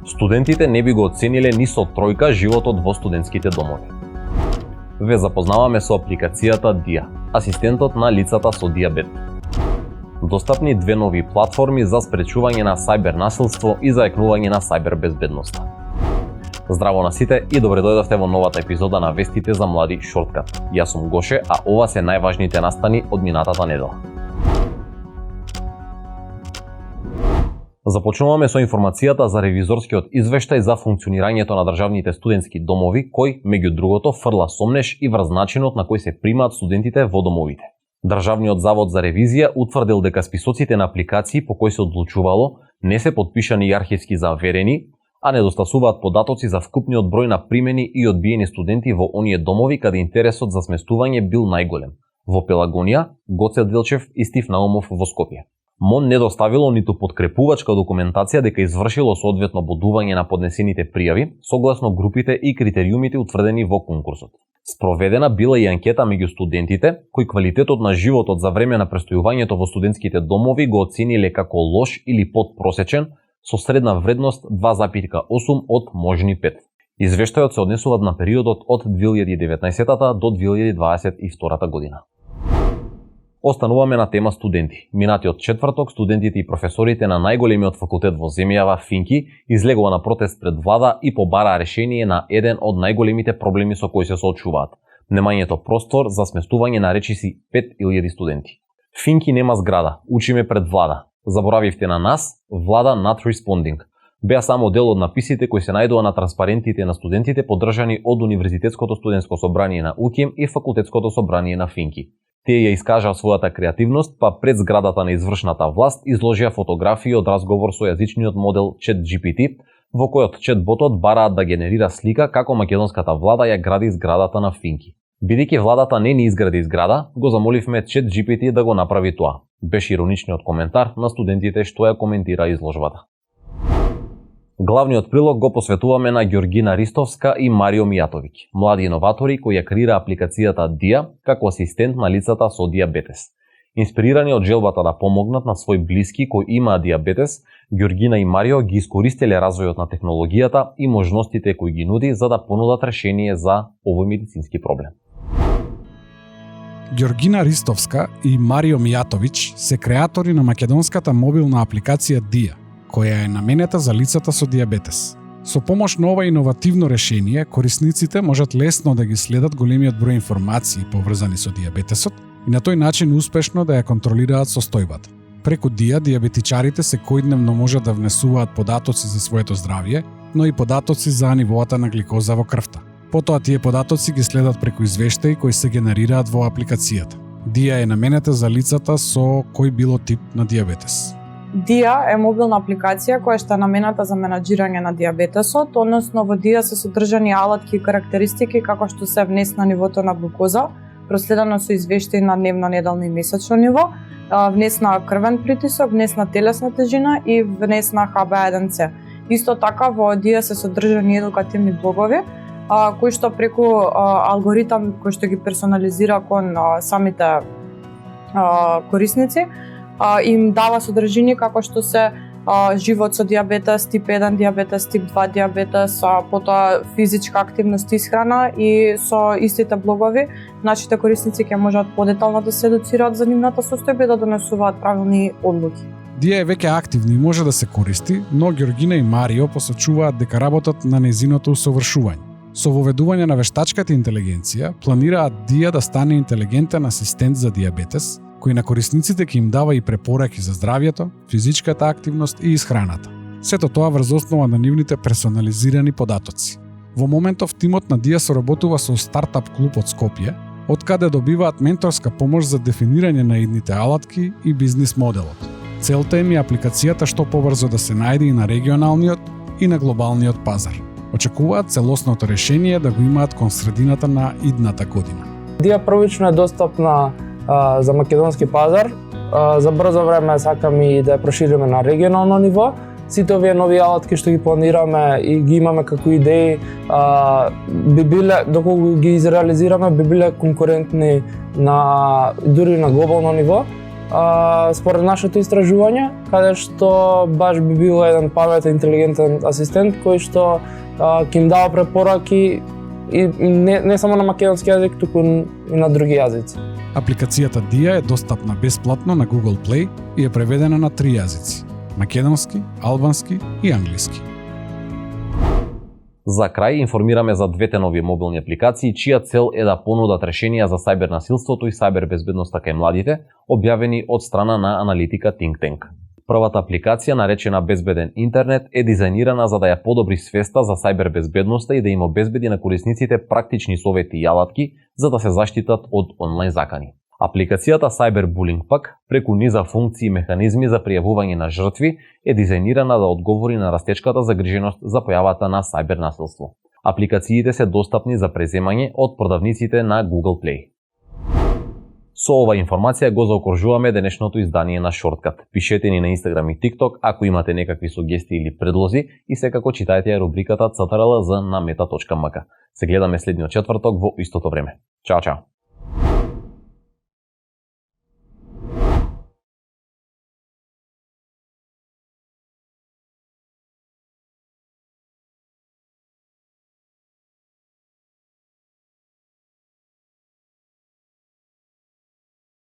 Студентите не би го оцениле ни со тројка животот во студентските домови. Ве запознаваме со апликацијата DIA, асистентот на лицата со дијабет. Достапни две нови платформи за спречување на сајбер насилство и заекнување на сајбер безбедноста. Здраво на сите и добре дојдовте во новата епизода на Вестите за млади Шорткат. Јас сум Гоше, а ова се најважните настани од минатата недела. Започнуваме со информацијата за ревизорскиот извештај за функционирањето на државните студентски домови, кој, меѓу другото, фрла сомнеш и врз начинот на кој се примаат студентите во домовите. Државниот завод за ревизија утврдил дека списоците на апликации по кои се одлучувало не се потпишани и архивски заверени, а недостасуваат податоци за вкупниот број на примени и одбиени студенти во оние домови каде интересот за сместување бил најголем, во Пелагонија, Гоце Делчев и Стив Наумов во Скопје. МОН не доставило ниту подкрепувачка документација дека извршило соодветно бодување на поднесените пријави согласно групите и критериумите утврдени во конкурсот. Спроведена била и анкета меѓу студентите, кои квалитетот на животот за време на престојувањето во студентските домови го оцениле како лош или подпросечен, со средна вредност 2,8 од можни 5. Извештајот се однесува на периодот од 2019 до 2022 година. Остануваме на тема студенти. Минатиот четврток студентите и професорите на најголемиот факултет во земјава, Финки, излегува на протест пред влада и побараа решение на еден од најголемите проблеми со кои се соочуваат – немањето простор за сместување на речиси 5000 студенти. Финки нема зграда, учиме пред влада. Заборавивте на нас, влада not responding. Беа само дел од написите кои се најдува на транспарентите на студентите поддржани од Универзитетското студентско собрание на УКИМ и Факултетското собрание на Финки. Тие ја искажаа својата креативност, па пред зградата на извршната власт изложија фотографии од разговор со јазичниот модел ChatGPT, во којот чатботот бараат да генерира слика како македонската влада ја гради зградата на Финки. Бидејќи владата не ни изгради зграда, го замоливме ChatGPT да го направи тоа. Беше ироничниот коментар на студентите што ја коментира изложбата. Главниот прилог го посветуваме на Ѓоргина Ристовска и Марио Мијатовиќ, млади иноватори кои ја креира апликацијата DIA како асистент на лицата со дијабетес. Инспирирани од желбата да помогнат на свој блиски кои имаат дијабетес, Ѓоргина и Марио ги искористиле развојот на технологијата и можностите кои ги нуди за да понудат решение за овој медицински проблем. Ѓоргина Ристовска и Марио Мијатовиќ се креатори на македонската мобилна апликација DIA, која е наменета за лицата со дијабетес. Со помош на ова иновативно решение, корисниците можат лесно да ги следат големиот број информации поврзани со дијабетесот и на тој начин успешно да ја контролираат состојбата. Преку DIA, дијабетичарите секојдневно можат да внесуваат податоци за своето здравје, но и податоци за нивоата на гликоза во крвта. Потоа тие податоци ги следат преку извештаи кои се генерираат во апликацијата. DIA е наменета за лицата со кој било тип на дијабетес. DIA е мобилна апликација која што е намената за менаџирање на дијабетесот, односно во DIA се содржани алатки и карактеристики како што се внес на нивото на глукоза, проследено со извештаи на дневно, неделно и месечно ниво, внес на крвен притисок, внес на телесна тежина и внес на HbA1c. Исто така во DIA се содржани едукативни блогови, кои што преку алгоритам кој што ги персонализира кон самите корисници, им дава содржини како што се живот со дијабетес, тип 1 дијабетес, тип 2 дијабетес, потоа физичка активност и исхрана, и со истите блогови нашите корисници ќе можат подетално да се едуцираат за нивната состојба и да донесуваат правилни одлуки. DIA е веќе активна и може да се користи, но Ѓоргина и Марио посочуваат дека работат на нејзиното усовршување. Со воведување на вештачката интелигенција, планираат DIA да стане интелигентен асистент за дијабетес, кој на корисниците ќе им дава и препораки за здравјето, физичката активност и исхраната. Сето тоа врз основа на нивните персонализирани податоци. Во моментов тимот на DIA соработува со стартап клуб од Скопје, од каде добиваат менторска помош за дефинирање на идните алатки и бизнис моделот. Целта им е апликацијата што побрзо да се најде и на регионалниот и на глобалниот пазар. Очекуваат целосното решение да го имаат кон средината на идната година. DIA првично е достапна за македонски пазар. За брзо време сакаме и да ја прошириме на регионално ниво. Сите овие нови алатки што ги планираме и ги имаме како идеи, би биле, доколку ги изреализираме, би биле конкурентни дури на глобално ниво. според нашето истражување, каде што баш би бил еден паметен, интелигентен асистент кој што ќе им дава препораки и не само на македонски јазик, туку и на други јазици. Апликацијата Дија е достапна бесплатно на Google Play и е преведена на 3 јазици: македонски, албански и англиски. За крај информираме за двете нови мобилни апликации чија цел е да понудат решенија за сајбер насилството и сајбер безбедноста кај младите, објавени од страна на аналитика Think Tank. Првата апликација, наречена Безбеден интернет, е дизајнирана за да ја подобри свеста за сајбер безбедноста и да им обезбеди на корисниците практични совети и алатки за да се заштитат од онлайн закани. Апликацијата Cyberbullying пак, преку низа функции и механизми за пријавување на жртви, е дизајнирана да одговори на растечката загриженост за појавата на сајбер насилство. Апликациите се достапни за преземање од продавниците на Google Play. Со ова информација го заокружуваме денешното издание на Shortcut. Пишете ни на Instagram и TikTok ако имате некакви сугестии или предлози и секако читајте ја рубриката CTRL-Z на meta.mk. Се гледаме следниот четврток во истото време. Чао, чао!